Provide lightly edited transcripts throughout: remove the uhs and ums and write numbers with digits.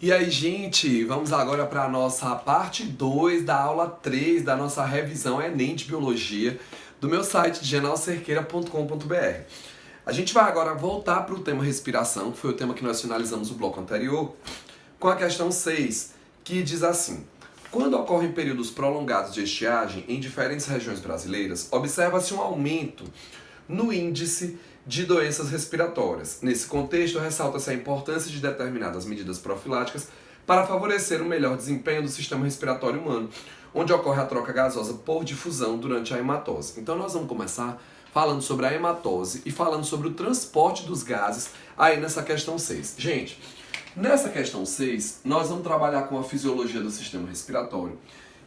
E aí, gente, vamos agora para a nossa parte 2 da aula 3 da nossa revisão Enem de Biologia do meu site genalcerqueira.com.br. A gente vai agora voltar para o tema respiração, que foi o tema que nós finalizamos no bloco anterior, com a questão 6, que diz assim: quando ocorrem períodos prolongados de estiagem em diferentes regiões brasileiras, observa-se um aumento no índice de doenças respiratórias. Nesse contexto, ressalta-se a importância de determinadas medidas profiláticas para favorecer o melhor desempenho do sistema respiratório humano, onde ocorre a troca gasosa por difusão durante a hematose. Então nós vamos começar falando sobre a hematose e falando sobre o transporte dos gases aí nessa questão 6. Gente, nessa questão 6, nós vamos trabalhar com a fisiologia do sistema respiratório.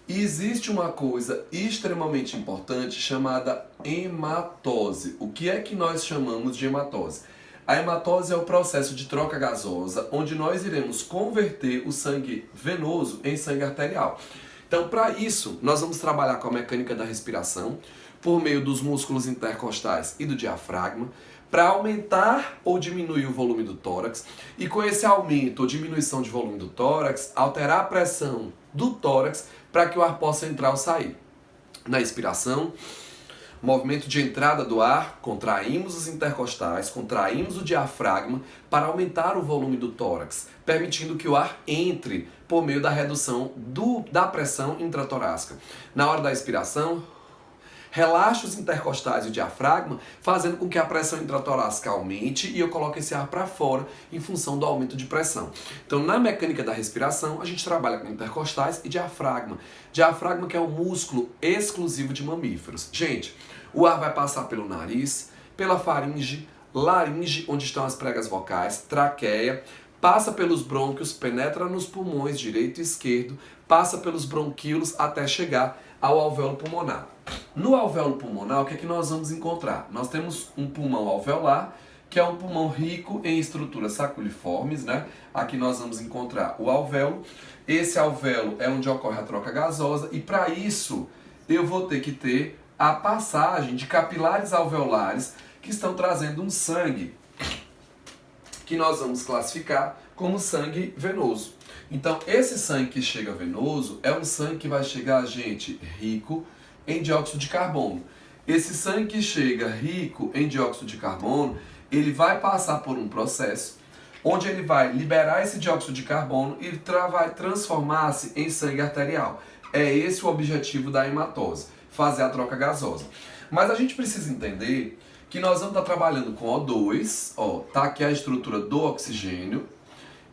E existe uma coisa extremamente importante chamada hematose. O que é que nós chamamos de hematose? A hematose é o processo de troca gasosa, onde nós iremos converter o sangue venoso em sangue arterial. Então, para isso, nós vamos trabalhar com a mecânica da respiração, por meio dos músculos intercostais e do diafragma, para aumentar ou diminuir o volume do tórax, e com esse aumento ou diminuição de volume do tórax, alterar a pressão do tórax para que o ar possa entrar ou sair. Na expiração, movimento de entrada do ar, contraímos os intercostais, contraímos o diafragma para aumentar o volume do tórax, permitindo que o ar entre por meio da redução da pressão intratorácica. Na hora da expiração, relaxa os intercostais e o diafragma, fazendo com que a pressão intratorácica aumente e eu coloque esse ar para fora em função do aumento de pressão. Então, na mecânica da respiração, a gente trabalha com intercostais e diafragma. Diafragma que é um músculo exclusivo de mamíferos. Gente, o ar vai passar pelo nariz, pela faringe, laringe, onde estão as pregas vocais, traqueia, passa pelos brônquios, penetra nos pulmões direito e esquerdo, passa pelos bronquíolos até chegar ao alvéolo pulmonar. No alvéolo pulmonar, o que é que nós vamos encontrar? Nós temos um pulmão alveolar, que é um pulmão rico em estruturas saculiformes, né? Aqui nós vamos encontrar o alvéolo. Esse alvéolo é onde ocorre a troca gasosa e para isso eu vou ter que ter a passagem de capilares alveolares que estão trazendo um sangue que nós vamos classificar como sangue venoso. Então, esse sangue que chega venoso é um sangue que vai chegar a gente rico em dióxido de carbono. Esse sangue que chega rico em dióxido de carbono, ele vai passar por um processo onde ele vai liberar esse dióxido de carbono e vai transformar-se em sangue arterial. É esse o objetivo da hematose, fazer a troca gasosa. Mas a gente precisa entender que nós vamos estar trabalhando com O2, tá aqui a estrutura do oxigênio,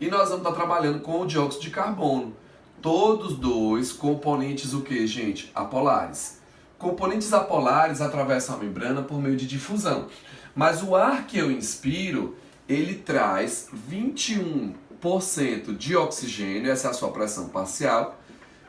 e nós vamos estar trabalhando com o dióxido de carbono. Todos dois componentes o que, gente? Apolares. Componentes apolares atravessam a membrana por meio de difusão. Mas o ar que eu inspiro, ele traz 21% de oxigênio, essa é a sua pressão parcial.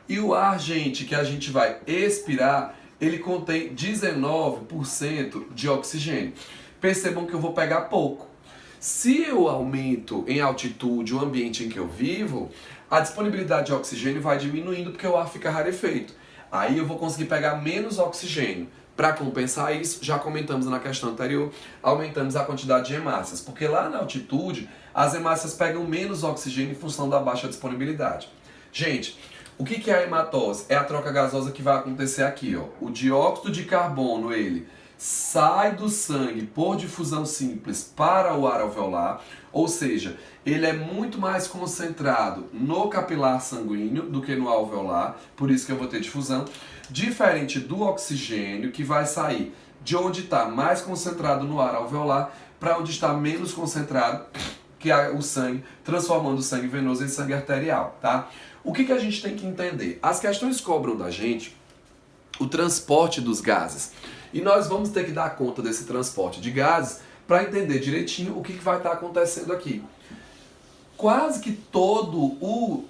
E o ar, gente, que a gente vai expirar, ele contém 19% de oxigênio. Percebam que eu vou pegar pouco. Se eu aumento em altitude o ambiente em que eu vivo, a disponibilidade de oxigênio vai diminuindo porque o ar fica rarefeito. Aí eu vou conseguir pegar menos oxigênio. Para compensar isso, já comentamos na questão anterior, aumentamos a quantidade de hemácias, porque lá na altitude as hemácias pegam menos oxigênio em função da baixa disponibilidade. Gente, o que é a hematose? É a troca gasosa que vai acontecer aqui, ó. O dióxido de carbono, ele sai do sangue por difusão simples para o ar alveolar, ou seja, ele é muito mais concentrado no capilar sanguíneo do que no alveolar, por isso que eu vou ter difusão, diferente do oxigênio que vai sair de onde está mais concentrado no ar alveolar para onde está menos concentrado, que é o sangue, transformando o sangue venoso em sangue arterial, tá? O que a gente tem que entender? As questões cobram da gente o transporte dos gases. E nós vamos ter que dar conta desse transporte de gases para entender direitinho o que vai estar acontecendo aqui. Quase que todo o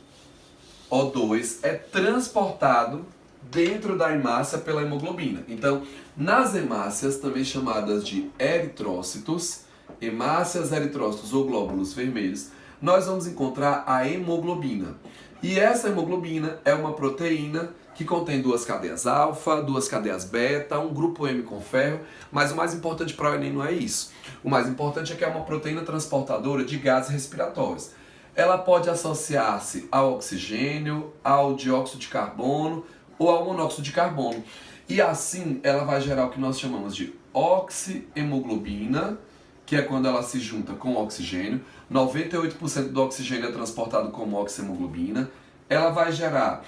O2 é transportado dentro da hemácia pela hemoglobina. Então, nas hemácias, também chamadas de eritrócitos, hemácias, eritrócitos ou glóbulos vermelhos, nós vamos encontrar a hemoglobina. E essa hemoglobina é uma proteína que contém duas cadeias alfa, duas cadeias beta, um grupo M com ferro, mas o mais importante para o Enem não é isso. O mais importante é que é uma proteína transportadora de gases respiratórios. ela pode associar-se ao oxigênio, ao dióxido de carbono ou ao monóxido de carbono. E assim ela vai gerar o que nós chamamos de oxihemoglobina, que é quando ela se junta com o oxigênio. 98% do oxigênio é transportado como oxihemoglobina. Ela vai gerar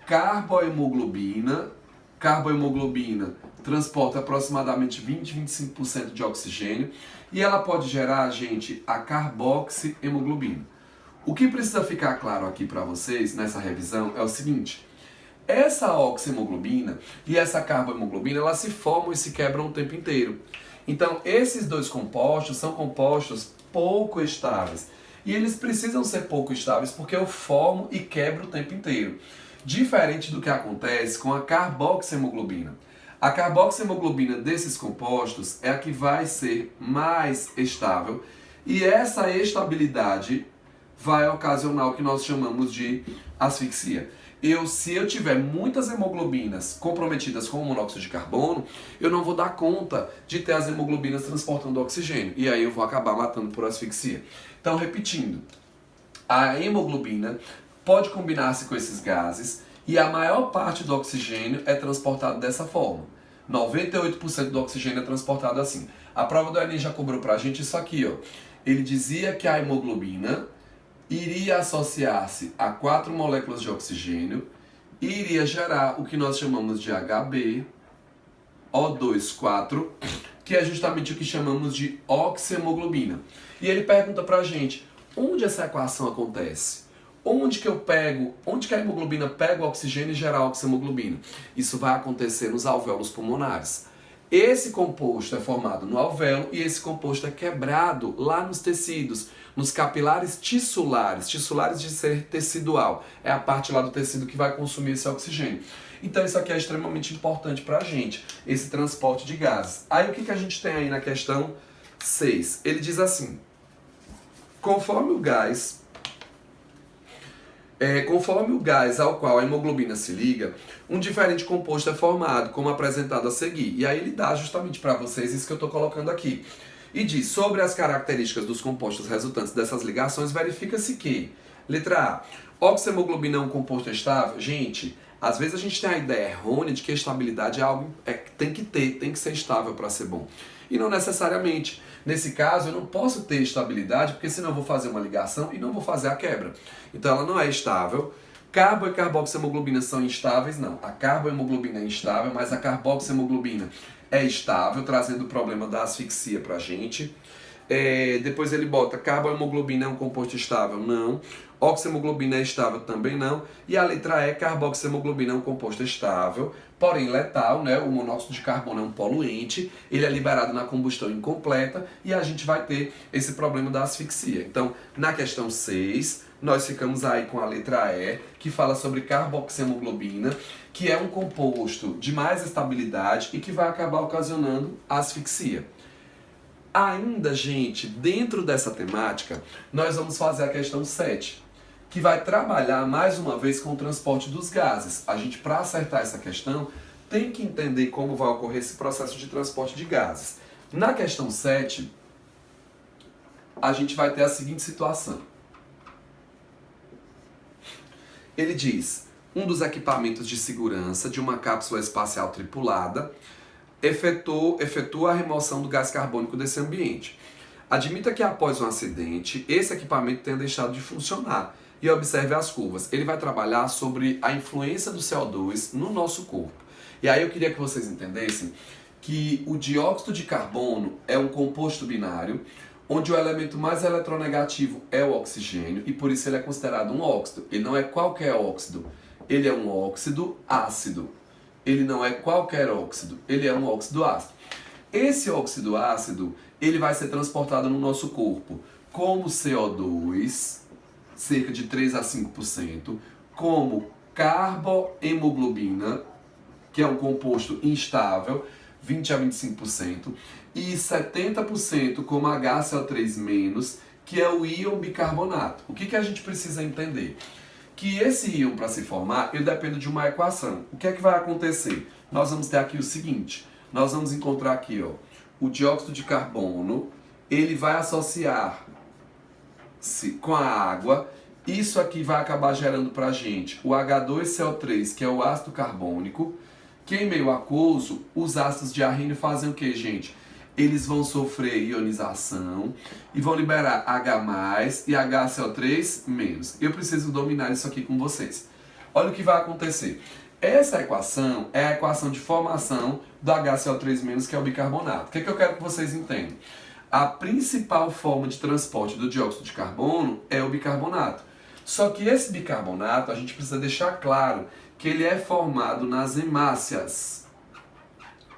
carbohemoglobina. Carbohemoglobina transporta aproximadamente 20-25% de oxigênio. E ela pode gerar, gente, a carboxihemoglobina. O que precisa ficar claro aqui para vocês nessa revisão é o seguinte: essa oxihemoglobina e essa carbohemoglobina, elas se formam e se quebram o tempo inteiro. Então, esses dois compostos são compostos pouco estáveis. E eles precisam ser pouco estáveis porque eu formo e quebro o tempo inteiro. Diferente do que acontece com a carboxihemoglobina. A carboxihemoglobina desses compostos é a que vai ser mais estável. E essa estabilidade vai ocasionar o que nós chamamos de asfixia. Se eu tiver muitas hemoglobinas comprometidas com o monóxido de carbono, eu não vou dar conta de ter as hemoglobinas transportando oxigênio. E aí eu vou acabar matando por asfixia. Então, repetindo, a hemoglobina pode combinar-se com esses gases e a maior parte do oxigênio é transportado dessa forma. 98% do oxigênio é transportado assim. A prova do Enem já cobrou pra gente isso aqui, ó. Ele dizia que a hemoglobina iria associar-se a 4 moléculas de oxigênio e iria gerar o que nós chamamos de HbO2,4, que é justamente o que chamamos de oxihemoglobina. E ele pergunta pra gente, onde essa equação acontece? Onde que a hemoglobina pega o oxigênio e gera a oxihemoglobina? Isso vai acontecer nos alvéolos pulmonares. Esse composto é formado no alvéolo e esse composto é quebrado lá nos tecidos, nos capilares tissulares. Tissulares de ser tecidual. É a parte lá do tecido que vai consumir esse oxigênio. Então isso aqui é extremamente importante para a gente, esse transporte de gases. Aí o que a gente tem aí na questão 6? Ele diz assim, conforme o gás ao qual a hemoglobina se liga, um diferente composto é formado, como apresentado a seguir. E aí ele dá justamente para vocês isso que eu estou colocando aqui. E diz, sobre as características dos compostos resultantes dessas ligações, verifica-se que, letra A, oxihemoglobina é um composto estável. Gente, às vezes a gente tem a ideia errônea de que a estabilidade é algo tem que ser estável para ser bom. E não necessariamente. Nesse caso, eu não posso ter estabilidade, porque senão eu vou fazer uma ligação e não vou fazer a quebra. Então ela não é estável. Carbo e carboxihemoglobina são instáveis? Não. A carbohemoglobina é instável, mas a carboxihemoglobina é estável, trazendo o problema da asfixia pra gente. Depois ele bota carbohemoglobina é um composto estável? Não. Oxihemoglobina é estável? Também não. E a letra E, carboxihemoglobina é um composto estável, porém letal, né? O monóxido de carbono é um poluente, ele é liberado na combustão incompleta e a gente vai ter esse problema da asfixia. Então, na questão 6, nós ficamos aí com a letra E, que fala sobre carboxihemoglobina, que é um composto de mais estabilidade e que vai acabar ocasionando asfixia. Ainda, gente, dentro dessa temática, nós vamos fazer a questão 7, que vai trabalhar mais uma vez com o transporte dos gases. A gente, para acertar essa questão, tem que entender como vai ocorrer esse processo de transporte de gases. Na questão 7, a gente vai ter a seguinte situação. Ele diz, um dos equipamentos de segurança de uma cápsula espacial tripulada efetua a remoção do gás carbônico desse ambiente. Admita que após um acidente, esse equipamento tenha deixado de funcionar e observe as curvas. Ele vai trabalhar sobre a influência do CO2 no nosso corpo. E aí eu queria que vocês entendessem que o dióxido de carbono é um composto binário, onde o elemento mais eletronegativo é o oxigênio e por isso ele é considerado um óxido. Ele não é qualquer óxido, ele é um óxido ácido. Ele não é qualquer óxido, ele é um óxido ácido. Esse óxido ácido, ele vai ser transportado no nosso corpo como CO2, cerca de 3 a 5%, como carbohemoglobina, que é um composto instável, 20 a 25%, e 70% como HCO3-, que é o íon bicarbonato. O que a gente precisa entender? Que esse íon, para se formar, ele depende de uma equação. O que é que vai acontecer? Nós vamos ter aqui o seguinte, nós vamos encontrar aqui, ó, o dióxido de carbono, ele vai associar com a água. Isso aqui vai acabar gerando para a gente o H2CO3, que é o ácido carbônico, que em meio aquoso, os ácidos de arrênio fazem o que, gente? Eles vão sofrer ionização e vão liberar H+, e HCO3-. Eu preciso dominar isso aqui com vocês. Olha o que vai acontecer. Essa equação é a equação de formação do HCO3-, que é o bicarbonato. O que eu quero que vocês entendam? A principal forma de transporte do dióxido de carbono é o bicarbonato. Só que esse bicarbonato, a gente precisa deixar claro que ele é formado nas hemácias.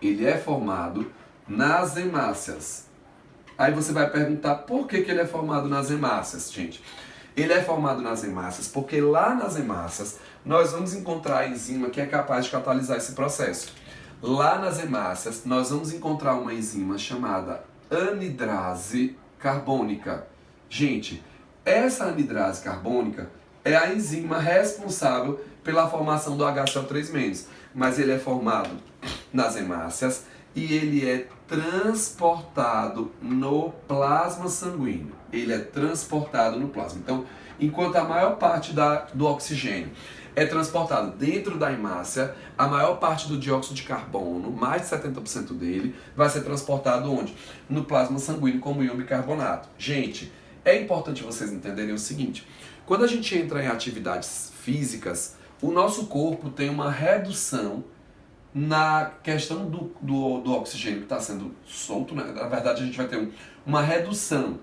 Ele é formado nas hemácias. Aí você vai perguntar por que ele é formado nas hemácias, gente. Ele é formado nas hemácias porque lá nas hemácias nós vamos encontrar a enzima que é capaz de catalisar esse processo. Lá nas hemácias nós vamos encontrar uma enzima chamada anidrase carbônica. Gente, essa anidrase carbônica é a enzima responsável pela formação do HCO3-, mas ele é formado nas hemácias e ele é transportado no plasma sanguíneo. Ele é transportado no plasma. Então, enquanto a maior parte do oxigênio é transportado dentro da hemácia, a maior parte do dióxido de carbono, mais de 70% dele, vai ser transportado onde? No plasma sanguíneo como íon bicarbonato. Gente, é importante vocês entenderem o seguinte: quando a gente entra em atividades físicas, o nosso corpo tem uma redução na questão do oxigênio que está sendo solto, né? Na verdade, a gente vai ter uma redução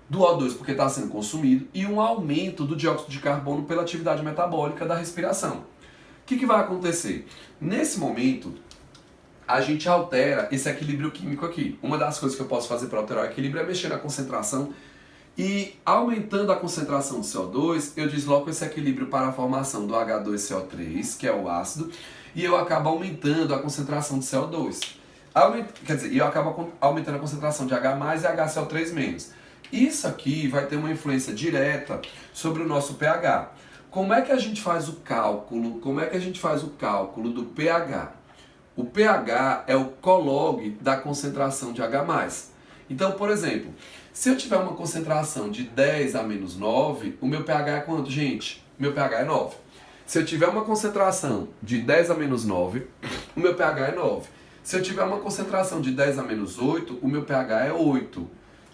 do O2 porque está sendo consumido e um aumento do dióxido de carbono pela atividade metabólica da respiração. O que vai acontecer? Nesse momento, a gente altera esse equilíbrio químico aqui. Uma das coisas que eu posso fazer para alterar o equilíbrio é mexer na concentração. E aumentando a concentração de CO2, eu desloco esse equilíbrio para a formação do H2CO3, que é o ácido, e eu acabo aumentando a concentração de CO2. Quer dizer, eu acabo aumentando a concentração de H+, e HCO3-. Isso aqui vai ter uma influência direta sobre o nosso pH. Como é que a gente faz o cálculo? Como é que a gente faz o cálculo do pH? O pH é o colog da concentração de H+. Então, por exemplo, se eu tiver uma concentração de 10 a menos 9, o meu pH é quanto, gente? Meu pH é 9. Se eu tiver uma concentração de 10 a menos 9, o meu pH é 9. Se eu tiver uma concentração de 10 a menos 8, o meu pH é 8.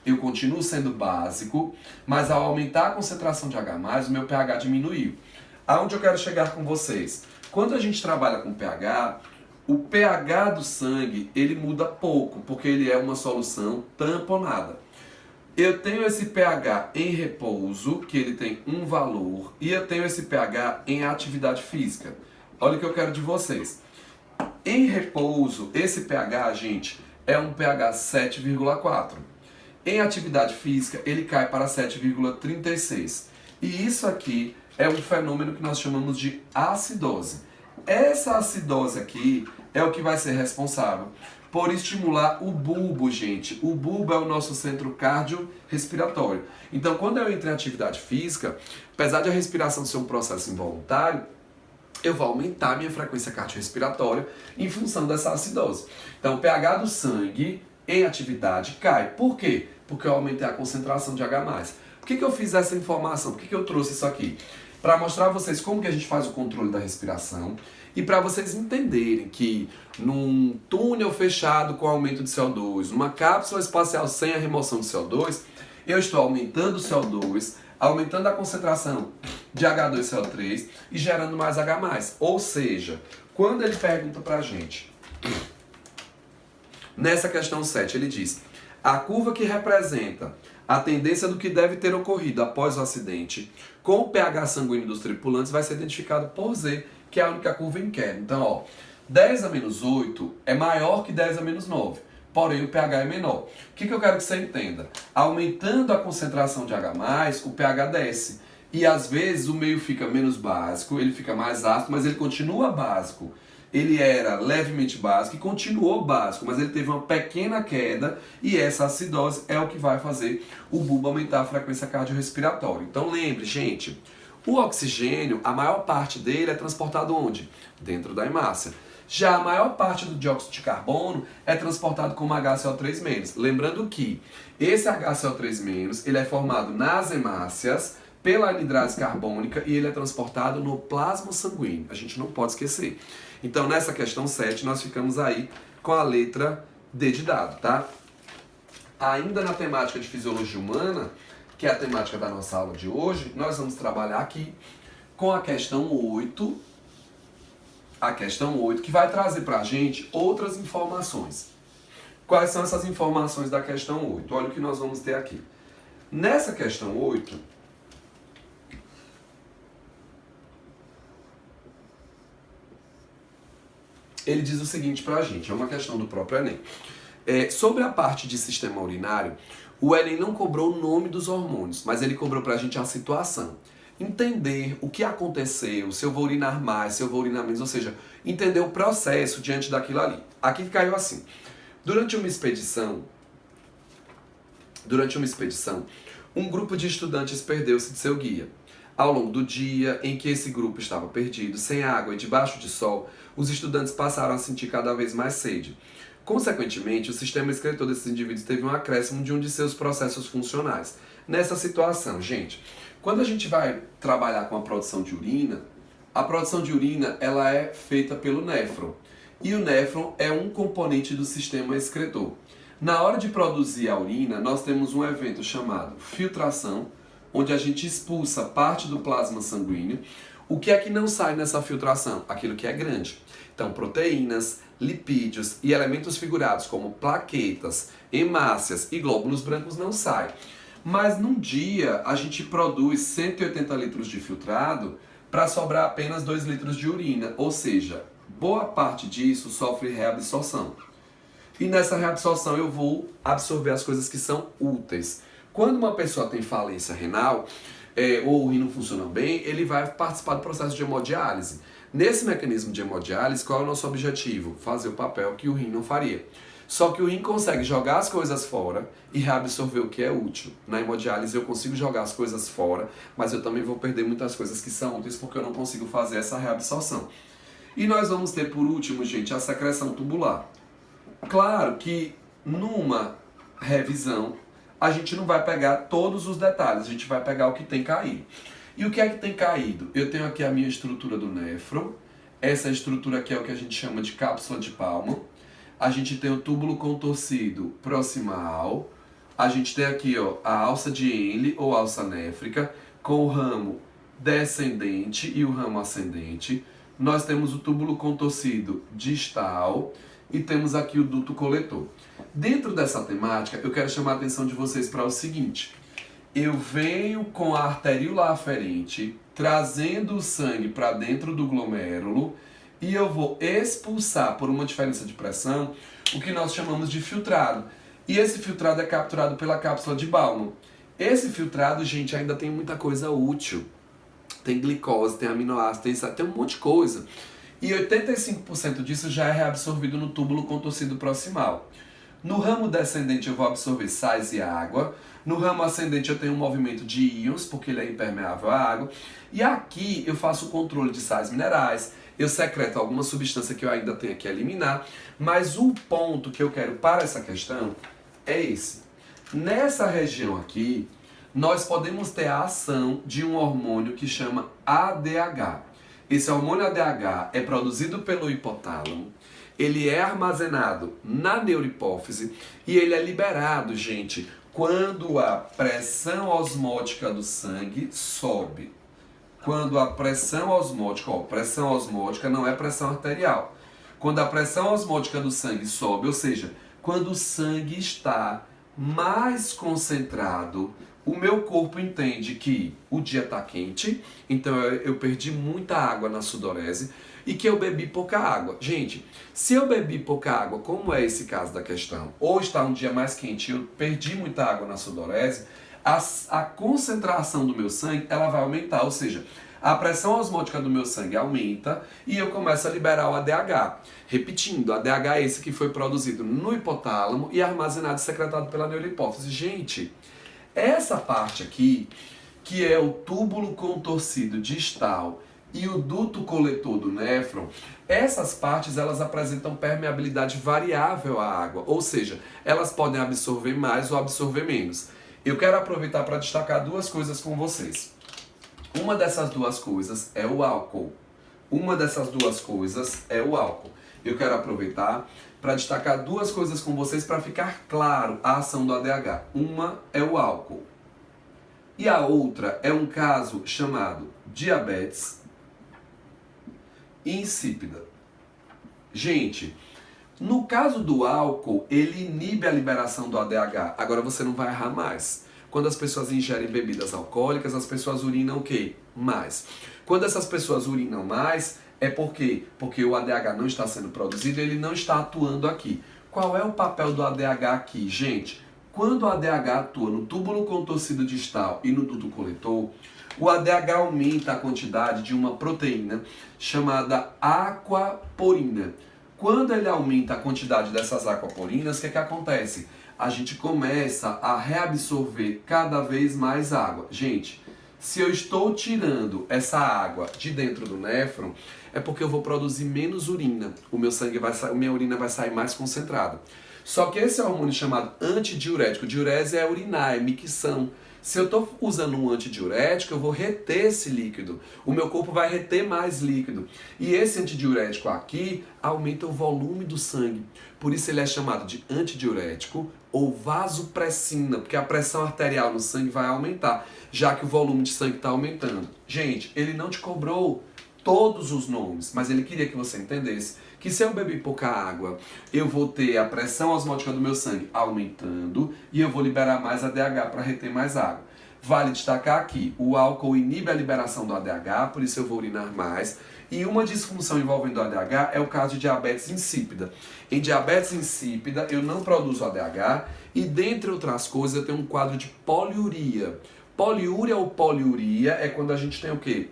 Eu continuo sendo básico, mas ao aumentar a concentração de H+, o meu pH diminuiu. Aonde eu quero chegar com vocês? Quando a gente trabalha com pH, o pH do sangue, ele muda pouco, porque ele é uma solução tamponada. Eu tenho esse pH em repouso, que ele tem um valor, e eu tenho esse pH em atividade física. Olha o que eu quero de vocês. Em repouso, esse pH, gente, é um pH 7,4. Em atividade física, ele cai para 7,36. E isso aqui é um fenômeno que nós chamamos de acidose. Essa acidose aqui é o que vai ser responsável por estimular o bulbo, gente. O bulbo é o nosso centro cardiorrespiratório. Então, quando eu entro em atividade física, apesar de a respiração ser um processo involuntário, eu vou aumentar a minha frequência cardiorrespiratória em função dessa acidose. Então, o pH do sangue em atividade cai. Por quê? Porque eu aumentei a concentração de H+. Por que eu fiz essa informação? Por que eu trouxe isso aqui? Para mostrar a vocês como que a gente faz o controle da respiração e para vocês entenderem que num túnel fechado com aumento de CO2, numa cápsula espacial sem a remoção de CO2, eu estou aumentando o CO2, aumentando a concentração de H2CO3 e gerando mais H+. Ou seja, quando ele pergunta para a gente, nessa questão 7, ele diz: a curva que representa a tendência do que deve ter ocorrido após o acidente com o pH sanguíneo dos tripulantes vai ser identificado por Z, que é a única curva inquérito. Então, ó, 10 a menos 8 é maior que 10 a menos 9, porém o pH é menor. O que eu quero que você entenda? Aumentando a concentração de H+, o pH desce. E às vezes o meio fica menos básico, ele fica mais ácido, mas ele continua básico. Ele era levemente básico e continuou básico, mas ele teve uma pequena queda e essa acidose é o que vai fazer o bulbo aumentar a frequência cardiorrespiratória. Então lembre, gente, o oxigênio, a maior parte dele é transportado onde? Dentro da hemácia. Já a maior parte do dióxido de carbono é transportado como HCO3-. Lembrando que esse HCO3-, ele é formado nas hemácias pela anidrase carbônica e ele é transportado no plasma sanguíneo. A gente não pode esquecer. Então, nessa questão 7, nós ficamos aí com a letra D de dado, tá? Ainda na temática de fisiologia humana, que é a temática da nossa aula de hoje, nós vamos trabalhar aqui com a questão 8, que vai trazer pra gente outras informações. Quais são essas informações da questão 8? Olha o que nós vamos ter aqui. Nessa questão 8, ele diz o seguinte pra gente, é uma questão do próprio Enem. Sobre a parte de sistema urinário, o Enem não cobrou o nome dos hormônios, mas ele cobrou pra gente a situação. Entender o que aconteceu, se eu vou urinar mais, se eu vou urinar menos, ou seja, entender o processo diante daquilo ali. Aqui caiu assim. Durante uma expedição, um grupo de estudantes perdeu-se de seu guia. Ao longo do dia em que esse grupo estava perdido, sem água e debaixo de sol, os estudantes passaram a sentir cada vez mais sede. Consequentemente, o sistema excretor desses indivíduos teve um acréscimo de um de seus processos funcionais. Nessa situação, gente, quando a gente vai trabalhar com a produção de urina ela é feita pelo néfron. E o néfron é um componente do sistema excretor. Na hora de produzir a urina, nós temos um evento chamado filtração, onde a gente expulsa parte do plasma sanguíneo. O que é que não sai nessa filtração? Aquilo que é grande. Então, proteínas, lipídios e elementos figurados como plaquetas, hemácias e glóbulos brancos não saem. Mas num dia a gente produz 180 litros de filtrado para sobrar apenas 2 litros de urina, ou seja, boa parte disso sofre reabsorção. E nessa reabsorção eu vou absorver as coisas que são úteis. Quando uma pessoa tem falência renal, ou o rim não funciona bem, ele vai participar do processo de hemodiálise. Nesse mecanismo de hemodiálise, qual é o nosso objetivo? Fazer o papel que o rim não faria. Só que o rim consegue jogar as coisas fora e reabsorver o que é útil. Na hemodiálise eu consigo jogar as coisas fora, mas eu também vou perder muitas coisas que são úteis porque eu não consigo fazer essa reabsorção. E nós vamos ter por último, gente, a secreção tubular. Claro que numa revisão a gente não vai pegar todos os detalhes, a gente vai pegar o que tem caído. E o que é que tem caído? Eu tenho aqui a minha estrutura do néfron, essa estrutura aqui é o que a gente chama de cápsula de Palmer. A gente tem o túbulo contorcido proximal, a gente tem aqui a alça de Henle ou alça néfrica, com o ramo descendente e o ramo ascendente. Nós temos o túbulo contorcido distal e temos aqui o duto coletor. Dentro dessa temática, eu quero chamar a atenção de vocês para o seguinte. Eu venho com a arteríola aferente, trazendo o sangue para dentro do glomérulo e eu vou expulsar, por uma diferença de pressão, o que nós chamamos de filtrado. E esse filtrado é capturado pela cápsula de Bowman. Esse filtrado, gente, ainda tem muita coisa útil. Tem glicose, tem aminoácidos, tem um monte de coisa. E 85% disso já é reabsorvido no túbulo contorcido proximal. No ramo descendente eu vou absorver sais e água. No ramo ascendente eu tenho um movimento de íons, porque ele é impermeável à água. E aqui eu faço o controle de sais minerais, eu secreto alguma substância que eu ainda tenho que eliminar. Mas o ponto que eu quero para essa questão é esse. Nessa região aqui, nós podemos ter a ação de um hormônio que chama ADH. Esse hormônio ADH é produzido pelo hipotálamo. Ele é armazenado na neurohipófise e ele é liberado, gente, quando a pressão osmótica do sangue sobe. Quando a pressão osmótica, pressão osmótica não é pressão arterial. Quando a pressão osmótica do sangue sobe, ou seja, quando o sangue está mais concentrado, o meu corpo entende que o dia está quente, então eu perdi muita água na sudorese e que eu bebi pouca água. Gente, se eu bebi pouca água, como é esse caso da questão, ou está um dia mais quente e eu perdi muita água na sudorese, a concentração do meu sangue ela vai aumentar, ou seja, a pressão osmótica do meu sangue aumenta e eu começo a liberar o ADH. Repetindo, o ADH é esse que foi produzido no hipotálamo e armazenado e secretado pela neurohipófise. Gente, essa parte aqui, que é o túbulo contorcido distal e o duto coletor do néfron, essas partes elas apresentam permeabilidade variável à água, ou seja, elas podem absorver mais ou absorver menos. Eu quero aproveitar para destacar duas coisas com vocês. Uma dessas duas coisas é o álcool. Eu quero aproveitar para destacar duas coisas com vocês para ficar claro a ação do ADH. Uma é o álcool. E a outra é um caso chamado diabetes insípida. Gente, no caso do álcool, ele inibe a liberação do ADH. Agora você não vai errar mais. Quando as pessoas ingerem bebidas alcoólicas, as pessoas urinam o quê? Mais. Quando essas pessoas urinam mais, é por quê? Porque o ADH não está sendo produzido, ele não está atuando aqui. Qual é o papel do ADH aqui, gente? Quando o ADH atua no túbulo contorcido distal e no duto coletor, o ADH aumenta a quantidade de uma proteína chamada aquaporina. Quando ele aumenta a quantidade dessas aquaporinas, o que acontece? A gente começa a reabsorver cada vez mais água. Gente, se eu estou tirando essa água de dentro do néfron, é porque eu vou produzir menos urina. O meu sangue vai sair, minha urina vai sair mais concentrada. Só que esse hormônio chamado antidiurético, diurese é urinar, é micção. Se eu estou usando um antidiurético, eu vou reter esse líquido. O meu corpo vai reter mais líquido. E esse antidiurético aqui aumenta o volume do sangue. Por isso ele é chamado de antidiurético ou vasopressina, porque a pressão arterial no sangue vai aumentar, já que o volume de sangue está aumentando. Gente, ele não te cobrou todos os nomes, mas ele queria que você entendesse que se eu beber pouca água, eu vou ter a pressão osmótica do meu sangue aumentando e eu vou liberar mais ADH para reter mais água. Vale destacar aqui, o álcool inibe a liberação do ADH, por isso eu vou urinar mais. E uma disfunção envolvendo o ADH é o caso de diabetes insípida. Em diabetes insípida, eu não produzo ADH e, dentre outras coisas, eu tenho um quadro de poliuria. Poliúria ou poliuria é quando a gente tem o quê?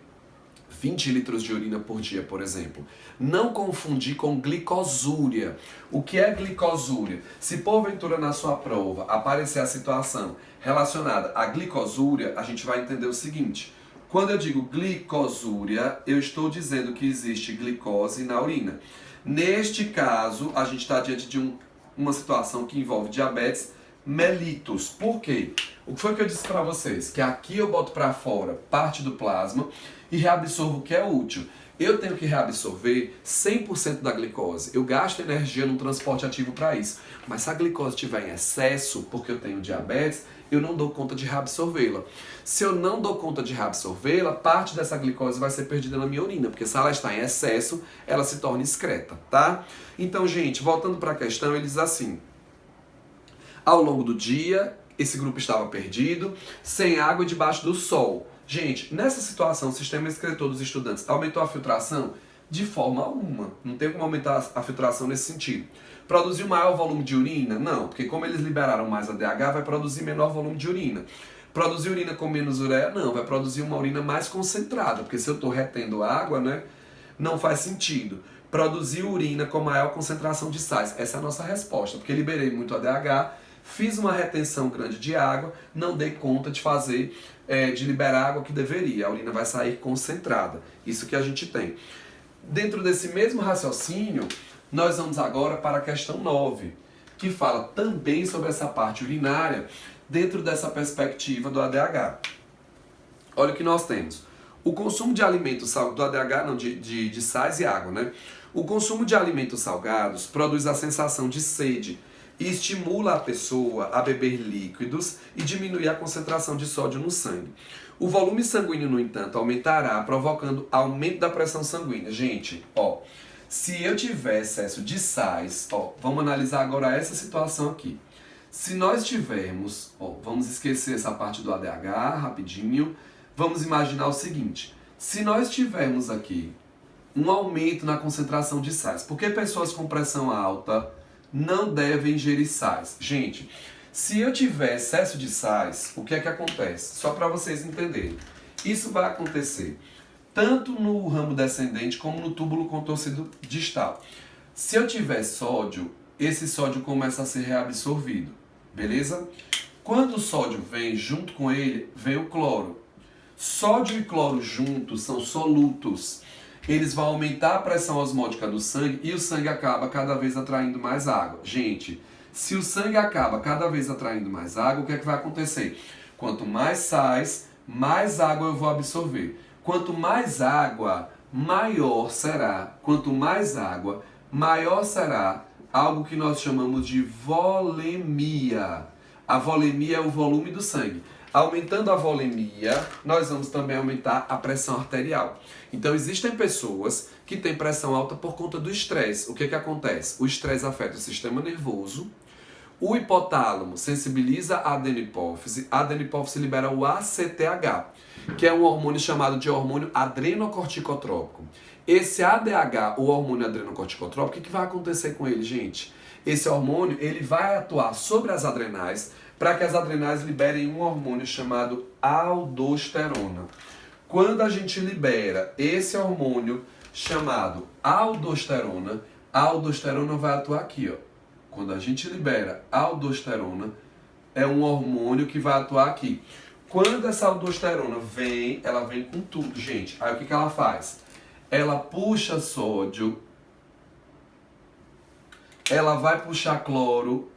20 litros de urina por dia, por exemplo. Não confundir com glicosúria. O que é glicosúria? Se porventura na sua prova aparecer a situação relacionada à glicosúria, a gente vai entender o seguinte. Quando eu digo glicosúria, eu estou dizendo que existe glicose na urina. Neste caso, a gente está diante de uma situação que envolve diabetes mellitus. Por quê? O que foi que eu disse para vocês? Que aqui eu boto para fora parte do plasma e reabsorvo o que é útil. Eu tenho que reabsorver 100% da glicose. Eu gasto energia no transporte ativo para isso. Mas se a glicose estiver em excesso, porque eu tenho diabetes, eu não dou conta de reabsorvê-la. Se eu não dou conta de reabsorvê-la, parte dessa glicose vai ser perdida na minha urina, porque se ela está em excesso, ela se torna excreta, tá? Então, gente, voltando para a questão, ele diz assim: ao longo do dia, esse grupo estava perdido, sem água e debaixo do sol. Gente, nessa situação, o sistema excretor dos estudantes aumentou a filtração? De forma alguma. Não tem como aumentar a filtração nesse sentido. Produziu maior volume de urina? Não, porque como eles liberaram mais ADH, vai produzir menor volume de urina. Produzir urina com menos ureia? Não, vai produzir uma urina mais concentrada, porque se eu estou retendo água, né, não faz sentido. Produzir urina com maior concentração de sais. Essa é a nossa resposta, porque liberei muito ADH, fiz uma retenção grande de água, não dei conta de fazer, de liberar a água que deveria. A urina vai sair concentrada. Isso que a gente tem. Dentro desse mesmo raciocínio, nós vamos agora para a questão 9, que fala também sobre essa parte urinária dentro dessa perspectiva do ADH. Olha o que nós temos. O consumo de alimentos do ADH, não, de sais e água, né? O consumo de alimentos salgados produz a sensação de sede e estimula a pessoa a beber líquidos e diminuir a concentração de sódio no sangue. O volume sanguíneo, no entanto, aumentará, provocando aumento da pressão sanguínea. Gente, ó, se eu tiver excesso de sais, ó, vamos analisar agora essa situação aqui. Se nós tivermos, ó, vamos esquecer essa parte do ADH rapidinho, vamos imaginar o seguinte: se nós tivermos aqui um aumento na concentração de sais, por que pessoas com pressão alta não devem ingerir sais? Gente, se eu tiver excesso de sais, o que é que acontece? Só para vocês entenderem. Isso vai acontecer tanto no ramo descendente como no túbulo contorcido distal. Se eu tiver sódio, esse sódio começa a ser reabsorvido, beleza? Quando o sódio vem, junto com ele, vem o cloro. Sódio e cloro juntos são solutos. Eles vão aumentar a pressão osmótica do sangue e o sangue acaba cada vez atraindo mais água. Gente, se o sangue acaba cada vez atraindo mais água, o que é que vai acontecer? Quanto mais sais, mais água eu vou absorver. Quanto mais água, maior será. Quanto mais água, maior será algo que nós chamamos de volemia. A volemia é o volume do sangue. Aumentando a volemia, nós vamos também aumentar a pressão arterial. Então, existem pessoas que têm pressão alta por conta do estresse. O que acontece? O estresse afeta o sistema nervoso, o hipotálamo sensibiliza a adenipófise libera o ACTH, que é um hormônio chamado de hormônio adrenocorticotrópico. Esse ADH, o hormônio adrenocorticotrópico, o que vai acontecer com ele, gente? Esse hormônio ele vai atuar sobre as adrenais para que as adrenais liberem um hormônio chamado aldosterona. Quando a gente libera esse hormônio chamado aldosterona, a aldosterona vai atuar aqui, ó. Quando a gente libera aldosterona, é um hormônio que vai atuar aqui. Quando essa aldosterona vem, ela vem com tudo, gente. Aí o que ela faz? Ela puxa sódio, ela vai puxar cloro,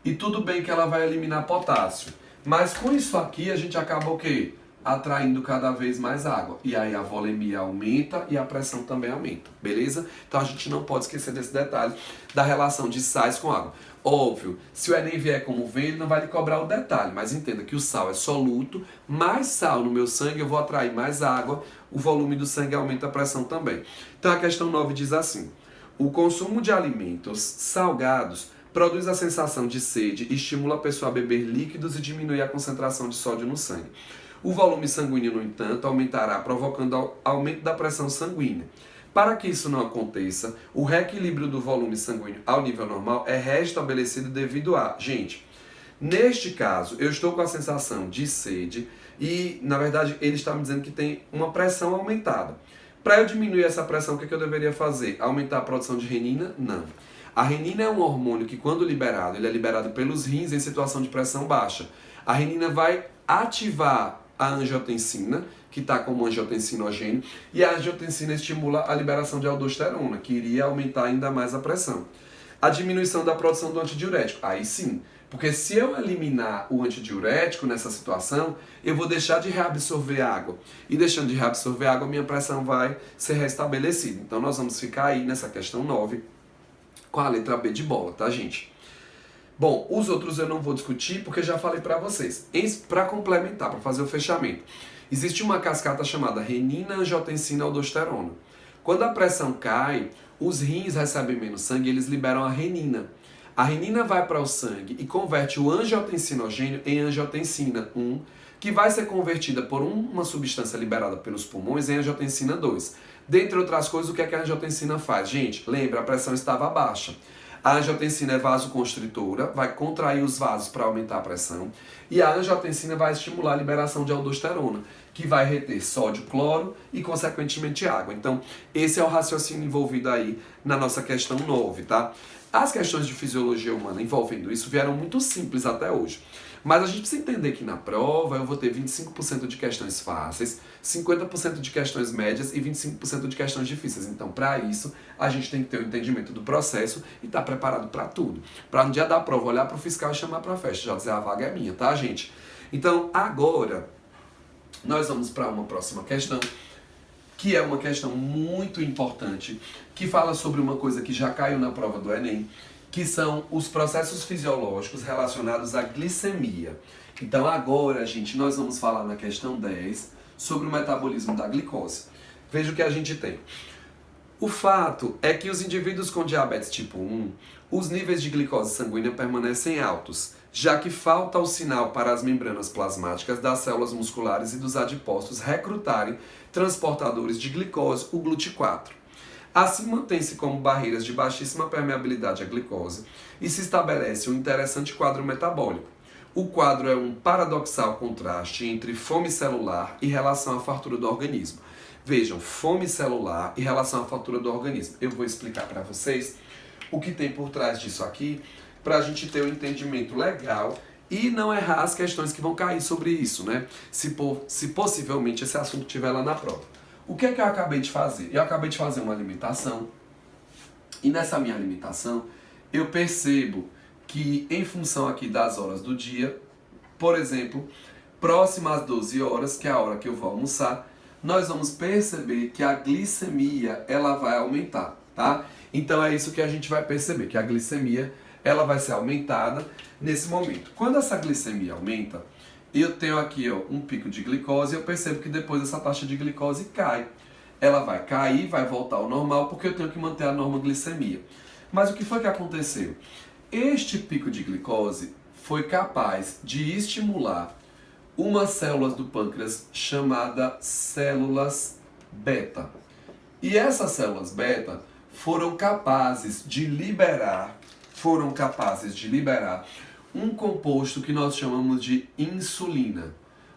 e tudo bem que ela vai eliminar potássio. Mas com isso aqui a gente acaba o quê? Atraindo cada vez mais água. E aí a volemia aumenta e a pressão também aumenta, beleza? Então a gente não pode esquecer desse detalhe da relação de sais com água. Óbvio, se o Enem vier como vem, ele não vai lhe cobrar o detalhe, mas entenda que o sal é soluto, mais sal no meu sangue eu vou atrair mais água, o volume do sangue aumenta a pressão também. Então a questão 9 diz assim: o consumo de alimentos salgados produz a sensação de sede, estimula a pessoa a beber líquidos e diminui a concentração de sódio no sangue. O volume sanguíneo, no entanto, aumentará, provocando aumento da pressão sanguínea. Para que isso não aconteça, o reequilíbrio do volume sanguíneo ao nível normal é restabelecido devido a... Gente, neste caso, eu estou com a sensação de sede e, na verdade, ele está me dizendo que tem uma pressão aumentada. Para eu diminuir essa pressão, o que eu deveria fazer? Aumentar a produção de renina? Não. A renina é um hormônio que, quando liberado, ele é liberado pelos rins em situação de pressão baixa. A renina vai ativar a angiotensina, que está como angiotensinogênio, e a angiotensina estimula a liberação de aldosterona, que iria aumentar ainda mais a pressão. A diminuição da produção do antidiurético, aí sim, porque se eu eliminar o antidiurético nessa situação, eu vou deixar de reabsorver água. E deixando de reabsorver água, minha pressão vai ser restabelecida. Então nós vamos ficar aí nessa questão 9, com a letra B de bola, tá, gente? Bom, os outros eu não vou discutir porque já falei para vocês. Para complementar, para fazer o fechamento, existe uma cascata chamada renina, angiotensina, aldosterona. Quando a pressão cai, os rins recebem menos sangue e eles liberam a renina. A renina vai para o sangue e converte o angiotensinogênio em angiotensina 1, que vai ser convertida por uma substância liberada pelos pulmões em angiotensina 2. Dentre outras coisas, o que é que a angiotensina faz? Gente, lembra, a pressão estava baixa. A angiotensina é vasoconstritora, vai contrair os vasos para aumentar a pressão. E a angiotensina vai estimular a liberação de aldosterona, que vai reter sódio, cloro e, consequentemente, água. Então, esse é o raciocínio envolvido aí na nossa questão 9, tá? As questões de fisiologia humana envolvendo isso vieram muito simples até hoje. Mas a gente precisa entender que na prova eu vou ter 25% de questões fáceis, 50% de questões médias e 25% de questões difíceis. Então, para isso, a gente tem que ter o entendimento do processo e estar preparado para tudo. Para no dia da prova olhar para o fiscal e chamar para a festa, já dizer a vaga é minha, tá, gente? Então, agora, nós vamos para uma próxima questão, que é uma questão muito importante, que fala sobre uma coisa que já caiu na prova do Enem, que são os processos fisiológicos relacionados à glicemia. Então agora, gente, nós vamos falar na questão 10 sobre o metabolismo da glicose. Veja o que a gente tem. O fato é que os indivíduos com diabetes tipo 1, os níveis de glicose sanguínea permanecem altos, já que falta o sinal para as membranas plasmáticas das células musculares e dos adipócitos recrutarem transportadores de glicose, o GLUT4. Assim mantém-se como barreiras de baixíssima permeabilidade à glicose e se estabelece um interessante quadro metabólico. O quadro é um paradoxal contraste entre fome celular e relação à fartura do organismo. Vejam, fome celular e relação à fartura do organismo. Eu vou explicar para vocês o que tem por trás disso aqui, para a gente ter um entendimento legal e não errar as questões que vão cair sobre isso, né? Se possivelmente esse assunto estiver lá na prova. O que é que eu acabei de fazer? Eu acabei de fazer uma alimentação, e nessa minha alimentação eu percebo que em função aqui das horas do dia, por exemplo, próximo às 12 horas, que é a hora que eu vou almoçar, nós vamos perceber que a glicemia ela vai aumentar, tá? Então é isso que a gente vai perceber, que a glicemia ela vai ser aumentada nesse momento. Quando essa glicemia aumenta, eu tenho aqui um pico de glicose e eu percebo que depois essa taxa de glicose cai. Ela vai cair, vai voltar ao normal, porque eu tenho que manter a normoglicemia. Mas o que foi que aconteceu? Este pico de glicose foi capaz de estimular umas células do pâncreas chamadas células beta. E essas células beta foram capazes de liberar um composto que nós chamamos de insulina.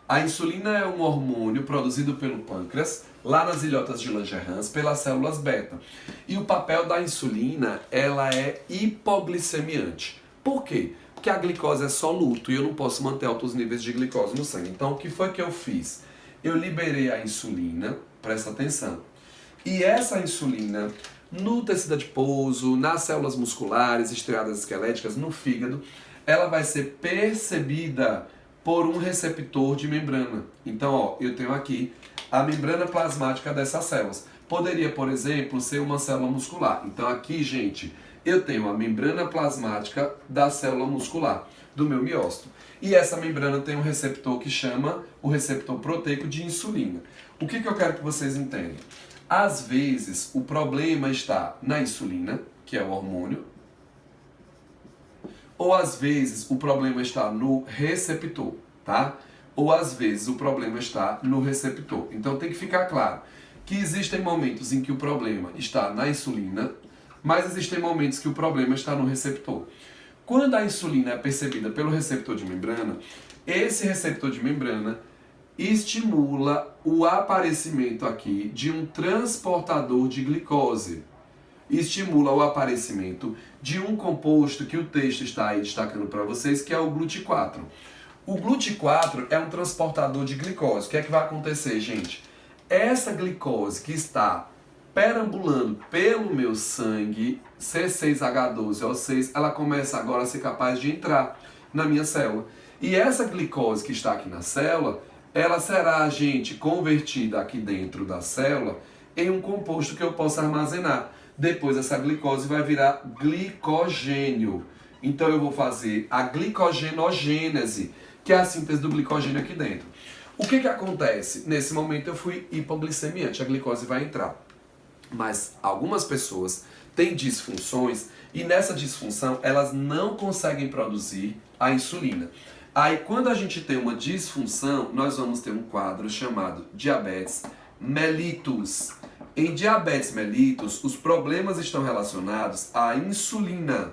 A insulina é um hormônio produzido pelo pâncreas, lá nas ilhotas de Langerhans, pelas células beta. E o papel da insulina, ela é hipoglicemiante. Por quê? Porque a glicose é soluto e eu não posso manter altos níveis de glicose no sangue. Então, o que foi que eu fiz? Eu liberei a insulina, presta atenção. E essa insulina, no tecido adiposo, nas células musculares, estriadas esqueléticas, no fígado, ela vai ser percebida por um receptor de membrana. Então, ó, eu tenho aqui a membrana plasmática dessas células. Poderia, por exemplo, ser uma célula muscular. Então aqui, gente, eu tenho a membrana plasmática da célula muscular, do meu miócito. E essa membrana tem um receptor que chama o receptor proteico de insulina. O que eu quero que vocês entendam? Às vezes, o problema está na insulina, que é o hormônio, ou às vezes o problema está no receptor, tá? Ou às vezes o problema está no receptor. Então tem que ficar claro que existem momentos em que o problema está na insulina, mas existem momentos que o problema está no receptor. Quando a insulina é percebida pelo receptor de membrana, esse receptor de membrana estimula o aparecimento aqui de um transportador de glicose. Estimula o aparecimento de um composto que o texto está aí destacando para vocês, que é o GLUT4. O GLUT4 é um transportador de glicose. O que é que vai acontecer, gente? Essa glicose que está perambulando pelo meu sangue, C6H12O6, ela começa agora a ser capaz de entrar na minha célula. E essa glicose que está aqui na célula, ela será, gente, convertida aqui dentro da célula em um composto que eu possa armazenar. Depois essa glicose vai virar glicogênio. Então eu vou fazer a glicogenogênese, que é a síntese do glicogênio aqui dentro. O que acontece? Nesse momento eu fui hipoglicemiante, a glicose vai entrar. Mas algumas pessoas têm disfunções e nessa disfunção elas não conseguem produzir a insulina. Aí quando a gente tem uma disfunção, nós vamos ter um quadro chamado diabetes mellitus. Em diabetes mellitus, os problemas estão relacionados à insulina,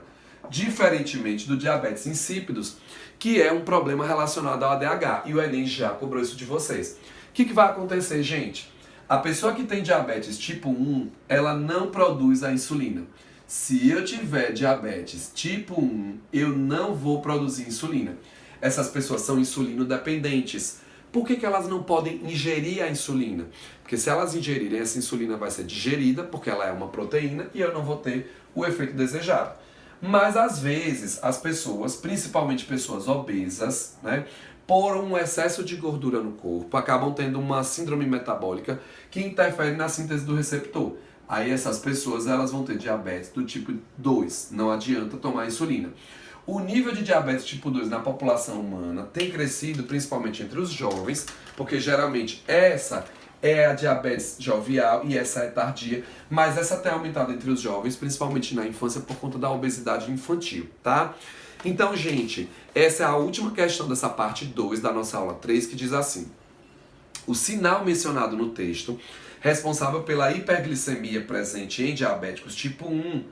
diferentemente do diabetes insípidos, que é um problema relacionado ao ADH, e o Enem já cobrou isso de vocês. O que vai acontecer, gente? A pessoa que tem diabetes tipo 1, ela não produz a insulina. Se eu tiver diabetes tipo 1, eu não vou produzir insulina. Essas pessoas são insulino-dependentes. Por que elas não podem ingerir a insulina? Porque se elas ingerirem, essa insulina vai ser digerida, porque ela é uma proteína, e eu não vou ter o efeito desejado. Mas às vezes as pessoas, principalmente pessoas obesas, né, por um excesso de gordura no corpo, acabam tendo uma síndrome metabólica que interfere na síntese do receptor. Aí essas pessoas elas vão ter diabetes do tipo 2, não adianta tomar insulina. O nível de diabetes tipo 2 na população humana tem crescido principalmente entre os jovens, porque geralmente essa é a diabetes jovial e essa é tardia, mas essa tem aumentado entre os jovens, principalmente na infância, por conta da obesidade infantil, tá? Então, gente, essa é a última questão dessa parte 2 da nossa aula 3, que diz assim: o sinal mencionado no texto, responsável pela hiperglicemia presente em diabéticos tipo 1,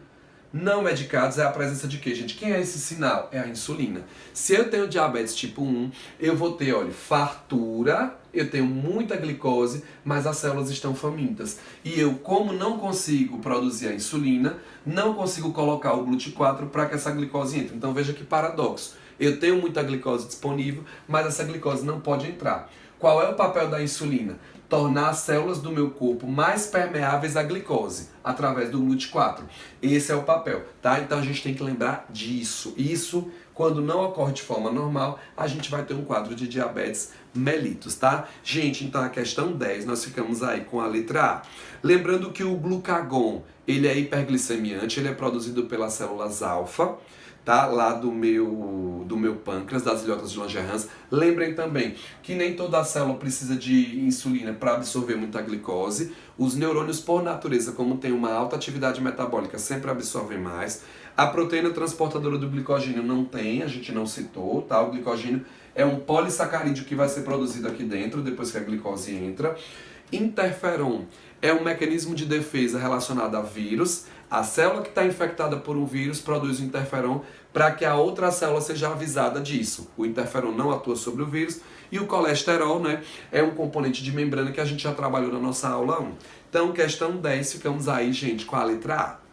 não medicados, é a presença de quê, gente? Quem é esse sinal? É a insulina. Se eu tenho diabetes tipo 1, eu vou ter, olha, fartura, eu tenho muita glicose, mas as células estão famintas. E eu, como não consigo produzir a insulina, não consigo colocar o GLUT4 para que essa glicose entre. Então veja que paradoxo. Eu tenho muita glicose disponível, mas essa glicose não pode entrar. Qual é o papel da insulina? Tornar as células do meu corpo mais permeáveis à glicose, através do GLUT4. Esse é o papel, tá? Então a gente tem que lembrar disso. Isso, quando não ocorre de forma normal, a gente vai ter um quadro de diabetes mellitus, tá? Gente, então a questão 10, nós ficamos aí com a letra A. Lembrando que o glucagon, ele é hiperglicemiante, ele é produzido pelas células alfa, tá? Lá do meu pâncreas, das ilhotas de Langerhans. Lembrem também que nem toda célula precisa de insulina para absorver muita glicose. Os neurônios, por natureza, como tem uma alta atividade metabólica, sempre absorvem mais. A proteína transportadora do glicogênio não tem, a gente não citou, tá? O glicogênio é um polissacarídeo que vai ser produzido aqui dentro, depois que a glicose entra. Interferon é um mecanismo de defesa relacionado a vírus. A célula que está infectada por um vírus produz o interferon para que a outra célula seja avisada disso. O interferon não atua sobre o vírus. E o colesterol, né, é um componente de membrana que a gente já trabalhou na nossa aula 1. Então, questão 10, ficamos aí, gente, com a letra A.